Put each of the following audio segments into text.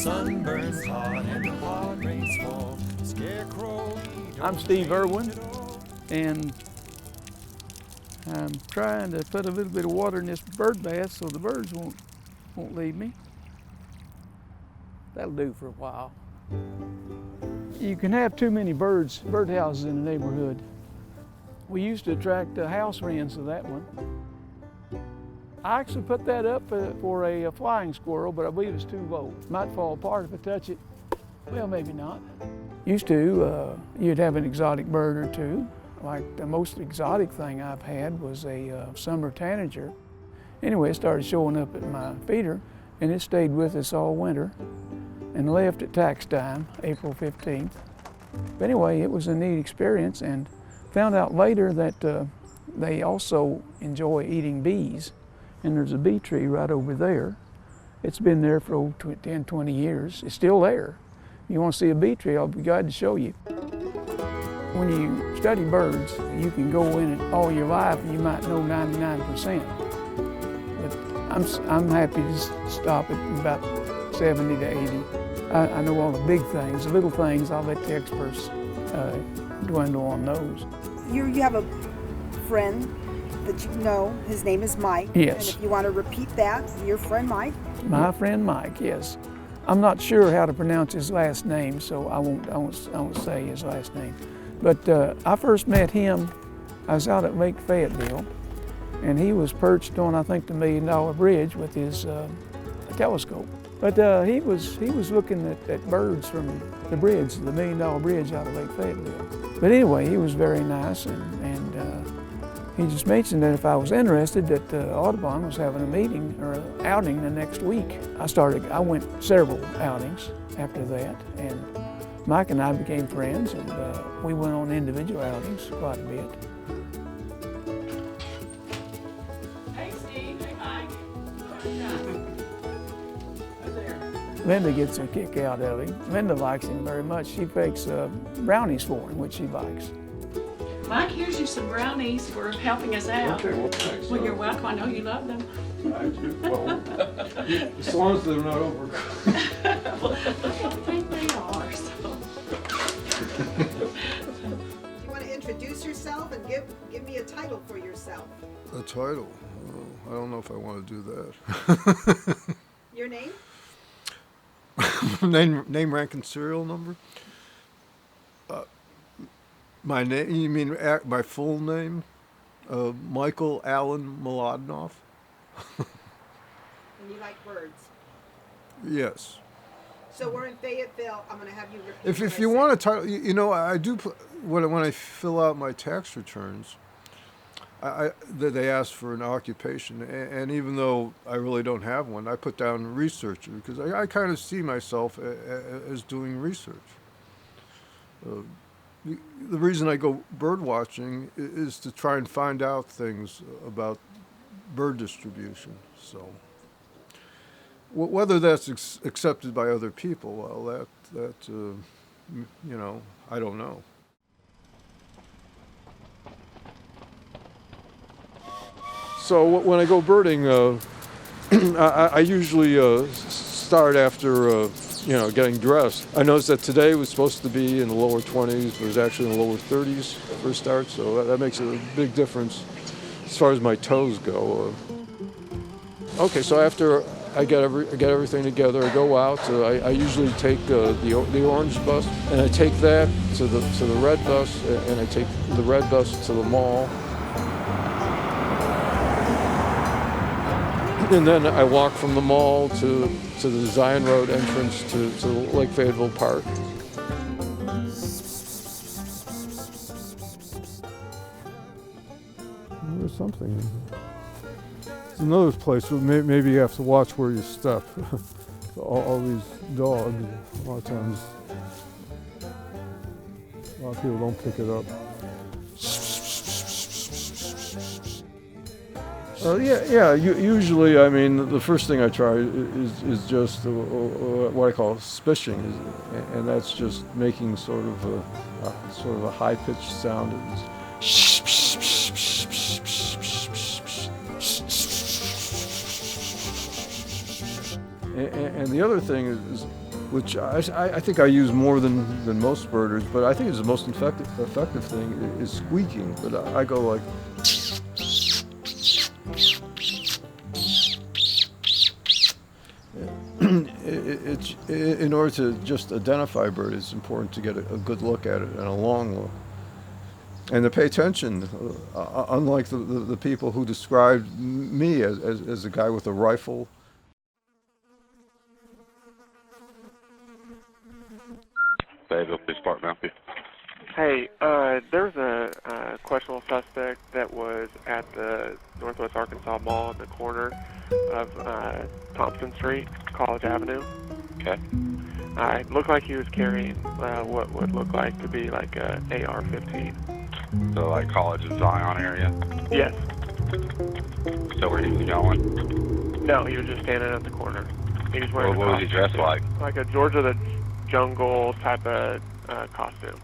sun burns hot and the hard rains fall. Scarecrow. I'm Steve Irwin, and I'm trying to put a little bit of water in this bird bath so the birds won't leave me. That'll do for a while. You can have too many birdhouses in the neighborhood. We used to attract house wrens to that one. I actually put that up for a flying squirrel, but I believe it's too low. Might fall apart if I touch it. Well, maybe not. Used to, you'd have an exotic bird or two. Like the most exotic thing I've had was a summer tanager. Anyway, it started showing up at my feeder, and it stayed with us all winter and left at tax time, April 15th. But anyway, it was a neat experience, and found out later that they also enjoy eating bees. And there's a bee tree right over there. It's been there for over 10, 20 years. It's still there. If you want to see a bee tree, I'll be glad to show you. When you study birds, you can go in it all your life and you might know 99%. But I'm happy to stop at about 70 to 80. I know all the big things. The little things, I'll let the experts dwindle on those. You have a friend that you know, his name is Mike. Yes. And if you want to repeat that, your friend Mike. My friend Mike, yes. I'm not sure how to pronounce his last name, so I won't say his last name. But I first met him, I was out at Lake Fayetteville, and he was perched on, I think, the $1 Million Bridge with his telescope. But he was looking at birds from the bridge, the $1 Million Bridge out of Lake Fayetteville. But anyway, he was very nice, and he just mentioned that if I was interested, that Audubon was having a meeting or an outing the next week. I went several outings after that, and Mike and I became friends, and we went on individual outings quite a bit. Hey Steve, hey Mike. Right there. Linda gets a kick out of him. Linda likes him very much. She bakes brownies for him, which she likes. Mike, here's you some brownies for helping us out. Okay, well, thanks. Well, you're welcome. I know you love them. I do. Well, as long as they're not overcooked. Well, I think they are. So. You want to introduce yourself and give me a title for yourself. A title? Oh, I don't know if I want to do that. Your name? Name, rank, and serial number? My name? You mean my full name? Michael Allen Mlodinow. And you like birds. Yes. So we're in Fayetteville. I'm going to have you repeat. If you want a title, you know, I do when I fill out my tax returns, they ask for an occupation, and even though I really don't have one, I put down researcher because I kind of see myself as doing research. The reason I go bird watching is to try and find out things about bird distribution. So whether that's accepted by other people, well, that you know, I don't know. So when I go birding, I usually start after getting dressed. I noticed that today was supposed to be in the lower 20s, but it was actually in the lower 30s for a start, so that makes a big difference as far as my toes go. Okay, so after I get everything together, I go out. I usually take the orange bus, and I take that to the red bus, and I take the red bus to the mall. And then I walk from the mall to the Zion Road entrance to Lake Fayetteville Park. There's something. It's another place where maybe you have to watch where you step. all these dogs, a lot of times, a lot of people don't pick it up. Usually, I mean, the first thing I try is just what I call spishing, and that's just making sort of a high-pitched sound. And the other thing is which I think I use more than most birders, but I think it's the most effective thing is squeaking. But I go like. It's in order to just identify a bird, it's important to get a good look at it and a long look, and to pay attention. Unlike the people who described me as a guy with a rifle. Fayetteville Police Department, help you. Hey, there's a questionable suspect that was at the Northwest Arkansas Mall in the corner of Thompson Street, College Avenue. Okay. It looked like he was carrying what would look like to be like a AR-15. So like College of Zion area? Yes. So where he was going? No, he was just standing at the corner. He was wearing What was he dressed like? Like a George of the Jungle type of costume.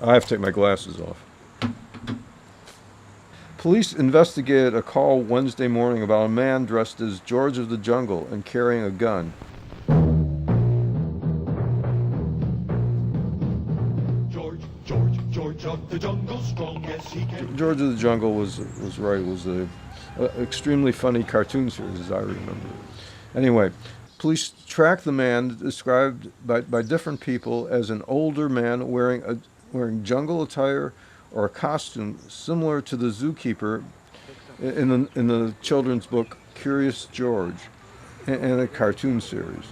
I have to take my glasses off. Police investigated a call Wednesday morning about a man dressed as George of the Jungle and carrying a gun. George of the Jungle, strong as he can. George of the Jungle was right. It was a extremely funny cartoon series, as I remember. Anyway, police tracked the man described by different people as an older man wearing jungle attire or a costume similar to the zookeeper in the children's book Curious George and a cartoon series.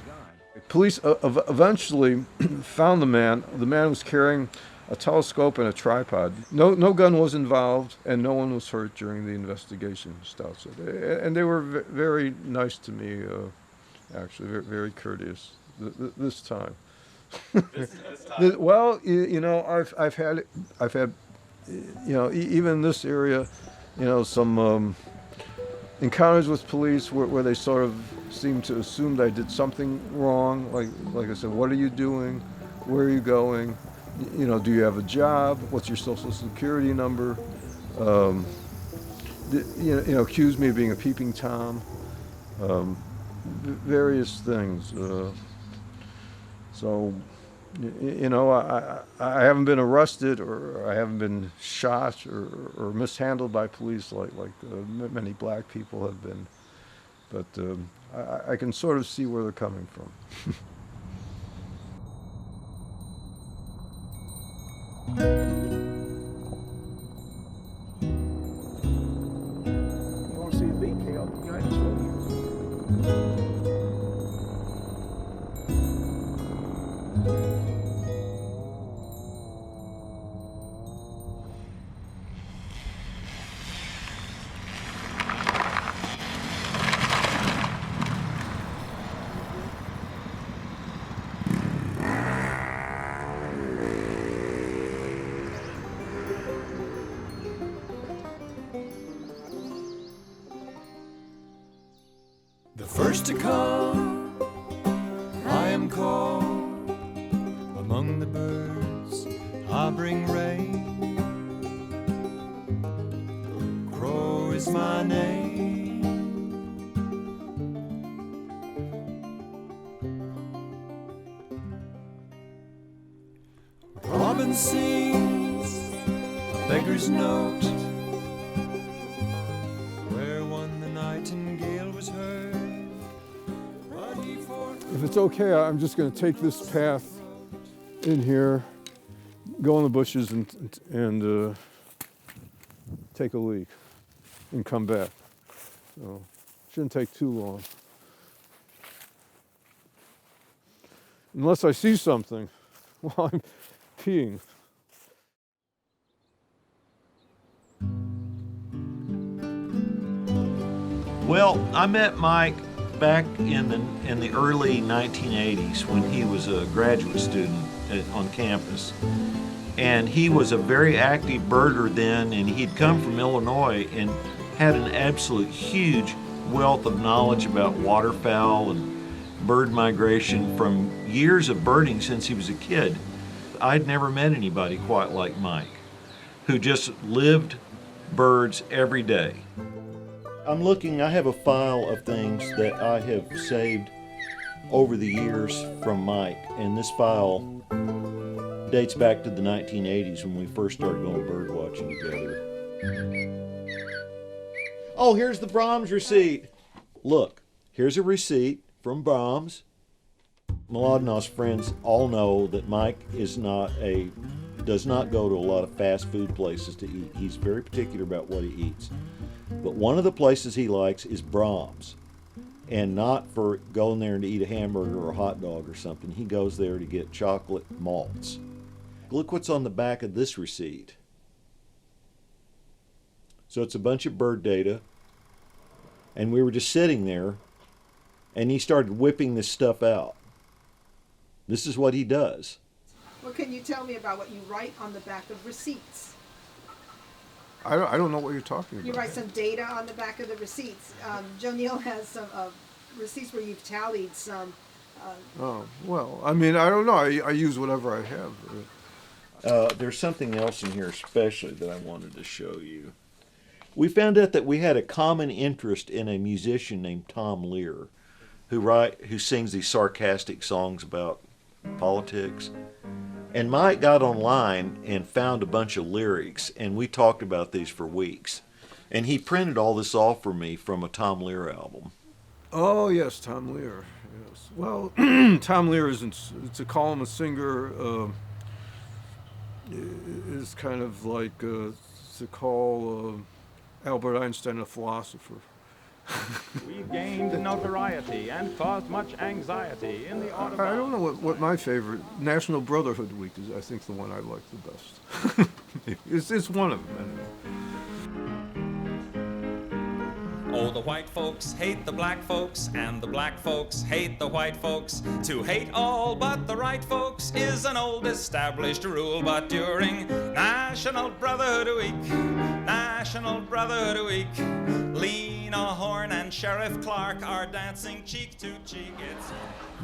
Police eventually found the man. The man was carrying a telescope and a tripod. No gun was involved, and no one was hurt during the investigation, Stout said. And they were very nice to me, actually, very, very courteous this time. Well, I've had, even in this area, some encounters with police where they sort of seemed to assume that I did something wrong. Like I said, what are you doing? Where are you going? Do you have a job? What's your social security number? Accuse me of being a peeping Tom. Various things. So, I haven't been arrested or I haven't been shot or mishandled by police like many black people have been. But I can sort of see where they're coming from. You want to see a beak tail? Go ahead and show you. The first to come, I am called. Among the birds, I bring rain. Crow is my name. Robin sings a beggar's note, where one the nightingale was heard. If it's okay, I'm just going to take this path in here, go in the bushes and take a leak and come back. So shouldn't take too long. Unless I see something while I'm peeing. Well, I met Mike back in the early 1980s when he was a graduate student on campus. And he was a very active birder then, and he'd come from Illinois and had an absolute huge wealth of knowledge about waterfowl and bird migration from years of birding since he was a kid. I'd never met anybody quite like Mike, who just lived birds every day. I have a file of things that I have saved over the years from Mike, and this file dates back to the 1980s when we first started going bird watching together. Oh, here's the Brahms receipt. Look, here's a receipt from Brahms. Mlodinow's friends all know that Mike does not go to a lot of fast food places to eat. He's very particular about what he eats. But one of the places he likes is Brahms. And not for going there to eat a hamburger or a hot dog or something. He goes there to get chocolate malts. Look what's on the back of this receipt. So it's a bunch of bird data. And we were just sitting there, and he started whipping this stuff out. This is what he does. Well, can you tell me about what you write on the back of receipts? I don't know what you're talking about. You write some data on the back of the receipts. Joe Neal has some receipts where you've tallied some. Oh, well, I mean, I don't know. I use whatever I have. There's something else in here especially that I wanted to show you. We found out that we had a common interest in a musician named Tom Lear, who sings these sarcastic songs about politics. And Mike got online and found a bunch of lyrics, and we talked about these for weeks. And he printed all this off for me from a Tom Lear album. Oh, yes, Tom Lear. Yes. Well, Tom Lear it's a columnist singer. Is kind of like to call Albert Einstein a philosopher. We've gained notoriety and caused much anxiety in the Audubon. I don't know what my favorite National Brotherhood Week is. I think the one I like the best. it's one of them anyway. Oh, the white folks hate the black folks, and the black folks hate the white folks. To hate all but the right folks is an old established rule, but during National Brotherhood Week, Lena Horne and Sheriff Clark are dancing cheek to cheek. It's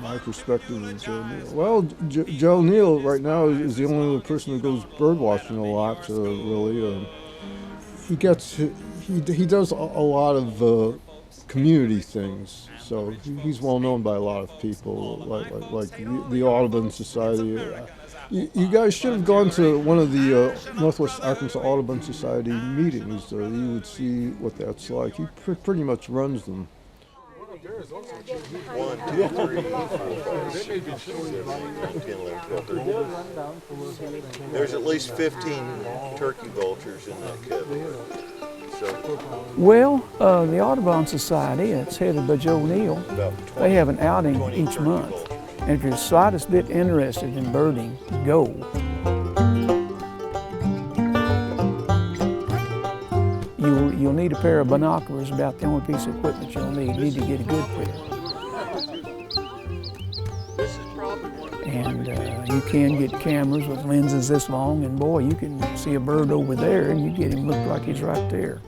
my perspective is Joe Neal. Well, Joe Neal right now is the only other person who goes bird watching a lot, really. He does a lot of community things, so he's well known by a lot of people, like the Audubon Society. You guys should have gone to one of the Northwest Arkansas Audubon Society meetings. You would see what that's like. He pretty much runs them. 1, 2, 3, 4, 5, 6, 7, 8, 10, 11, 12, 13. There's at least 15 turkey vultures in that cover. Well, the Audubon Society, it's headed by Joe Neal, they have an outing each month. And if you're the slightest bit interested in birding, go. You'll need a pair of binoculars, about the only piece of equipment you'll need. You need to get a good pair. And you can get cameras with lenses this long, and boy, you can see a bird over there and you get him look like he's right there.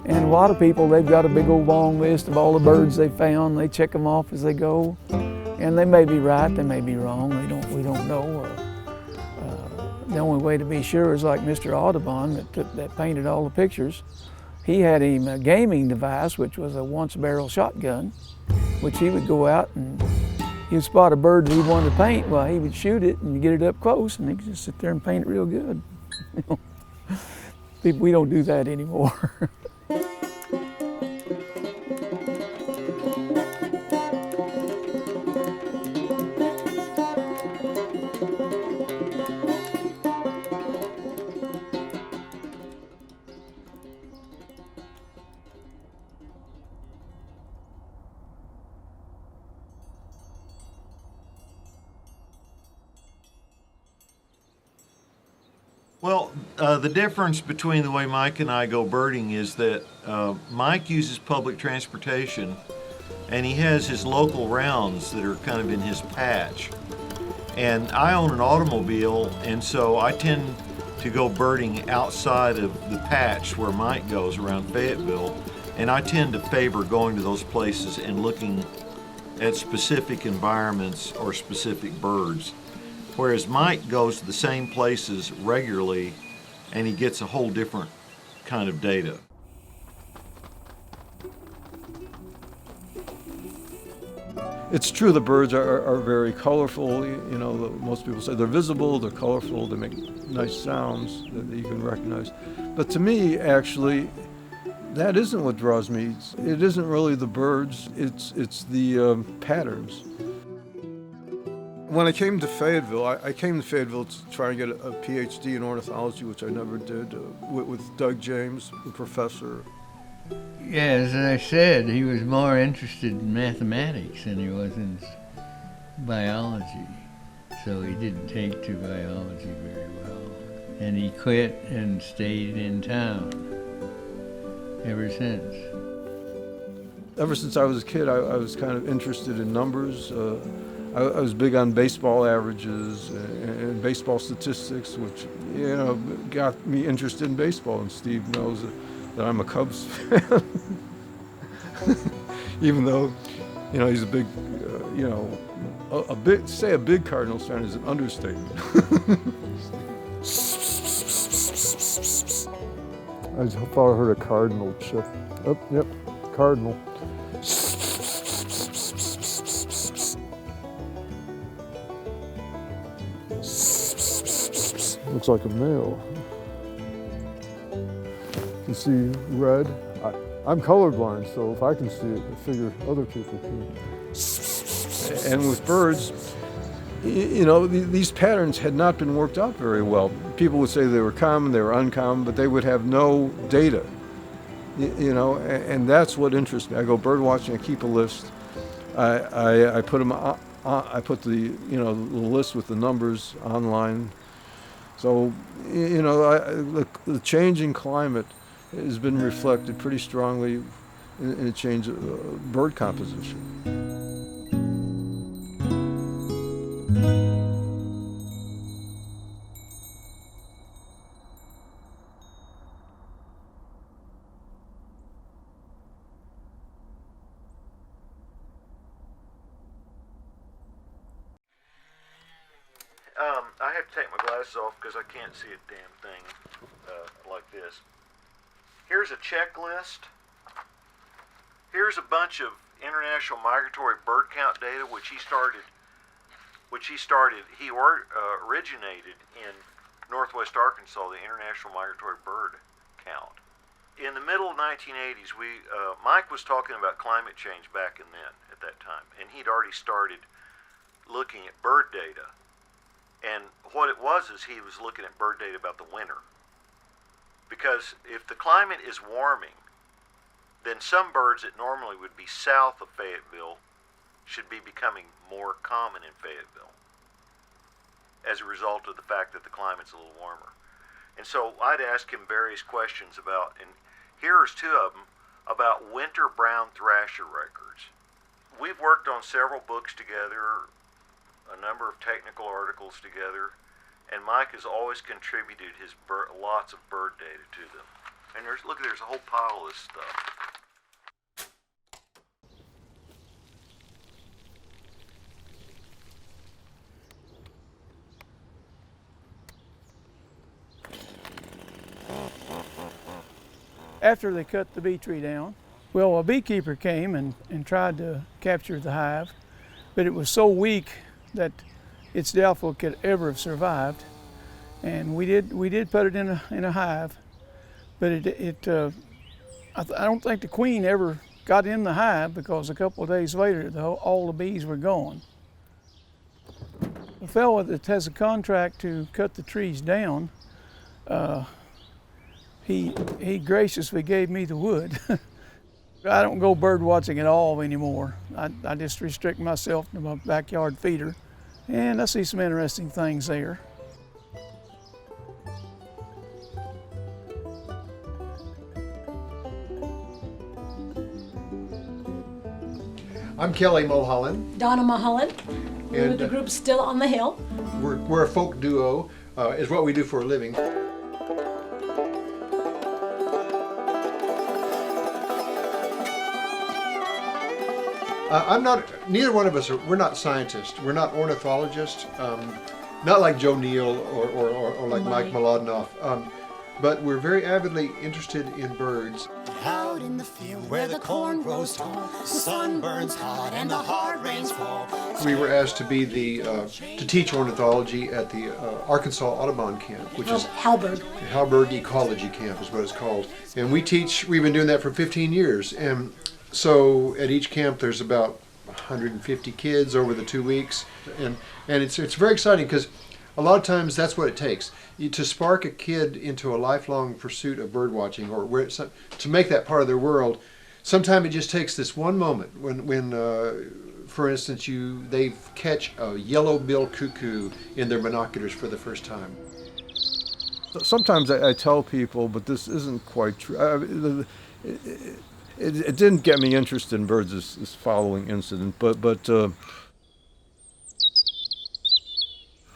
And a lot of people, they've got a big old long list of all the birds they found. They check them off as they go. And they may be right, they may be wrong, we don't know. The only way to be sure is like Mr. Audubon that painted all the pictures. He had him a gaming device, which was a once-barrel shotgun, which he would go out and he'd spot a bird that he wanted to paint. Well, he would shoot it and get it up close, and he could just sit there and paint it real good. We don't do that anymore. Well, the difference between the way Mike and I go birding is that Mike uses public transportation, and he has his local rounds that are kind of in his patch. And I own an automobile, and so I tend to go birding outside of the patch where Mike goes around Fayetteville, and I tend to favor going to those places and looking at specific environments or specific birds. Whereas Mike goes to the same places regularly and he gets a whole different kind of data. It's true the birds are very colorful. You know, most people say they're visible, they're colorful, they make nice sounds that you can recognize. But to me, actually, that isn't what draws me. It isn't really the birds, it's the patterns. When I came to Fayetteville, I came to Fayetteville to try and get a PhD in ornithology, which I never did, with Doug James, the professor. Yeah, as I said, he was more interested in mathematics than he was in biology. So he didn't take to biology very well. And he quit and stayed in town ever since. Ever since I was a kid, I was kind of interested in numbers. I was big on baseball averages and baseball statistics, which, you know, got me interested in baseball. And Steve knows that I'm a Cubs fan. Even though, you know, he's a big, you know, a big Cardinals fan is an understatement. I thought I heard a cardinal chip. Oh, yep, cardinal. Looks like a male. You see red? I'm colorblind, so if I can see it, I figure other people can. And with birds, you know, these patterns had not been worked out very well. People would say they were common, they were uncommon, but they would have no data. You know, and that's what interests me. I go bird watching, I keep a list. I put them on, I put the, you know, the list with the numbers online. So, you know, the changing climate has been reflected pretty strongly in a change of bird composition. I have to take my glasses off because I can't see a damn thing like this. Here's a checklist. Here's a bunch of international migratory bird count data, which he originated in northwest Arkansas, the International Migratory Bird Count. In the middle of 1980s, Mike was talking about climate change back in then, at that time, and he'd already started looking at bird data. And what it was is he was looking at bird data about the winter. Because if the climate is warming, then some birds that normally would be south of Fayetteville should be becoming more common in Fayetteville as a result of the fact that the climate's a little warmer. And so I'd ask him various questions about, and here's two of them, about winter brown thrasher records. We've worked on several books together, a number of technical articles together, and Mike has always contributed his lots of bird data to them. And there's a whole pile of this stuff. After they cut the bee tree down, well, a beekeeper came and tried to capture the hive, but it was so weak that it's doubtful it could ever have survived. And we did put it in a hive, but I don't think the queen ever got in the hive because a couple of days later all the bees were gone. The fellow that has a contract to cut the trees down, he graciously gave me the wood. I don't go bird watching at all anymore. I just restrict myself to my backyard feeder, and I see some interesting things there. I'm Kelly Mulholland. Donna Mulholland. We're with the group Still on the Hill. We're a folk duo, is what we do for a living. Neither one of us we're not scientists. We're not ornithologists. Not like Joe Neal or like Mike Mlodinow. but we're very avidly interested in birds. Out in the field where the corn grows tall, the sun burns hot and the hard rains fall. We were asked to be to teach ornithology at the Arkansas Audubon Camp, which is Halberg. Halberg Ecology Camp is what it's called. And we've been doing that for 15 years. And so at each camp there's about 150 kids over the 2 weeks. And it's very exciting because a lot of times that's what it takes. To spark a kid into a lifelong pursuit of bird watching, or to make that part of their world, sometimes it just takes this one moment when for instance, they catch a yellow-billed cuckoo in their binoculars for the first time. Sometimes I tell people, but this isn't quite true. It didn't get me interested in birds, this following incident, but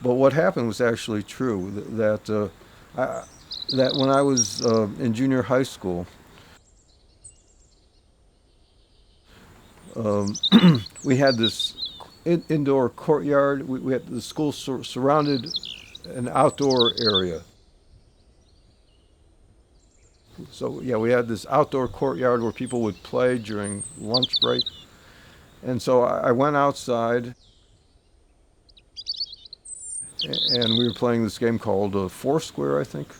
what happened was actually true. That when I was in junior high school, we had this indoor courtyard. We had the school surrounded an outdoor area. So yeah, we had this outdoor courtyard where people would play during lunch break. And so I went outside, and we were playing this game called Foursquare, I think.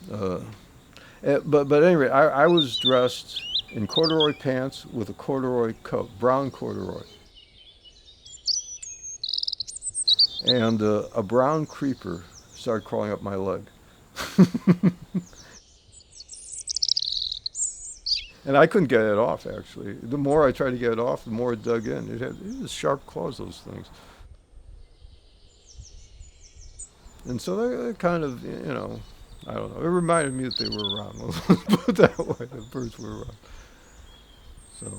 But anyway, I was dressed in corduroy pants with a corduroy coat, brown corduroy. And a brown creeper started crawling up my leg. And I couldn't get it off, actually. The more I tried to get it off, the more it dug in. It had sharp claws, those things. And so they kind of, I don't know. It reminded me that they were around. Let's put it that way, the birds were around. So.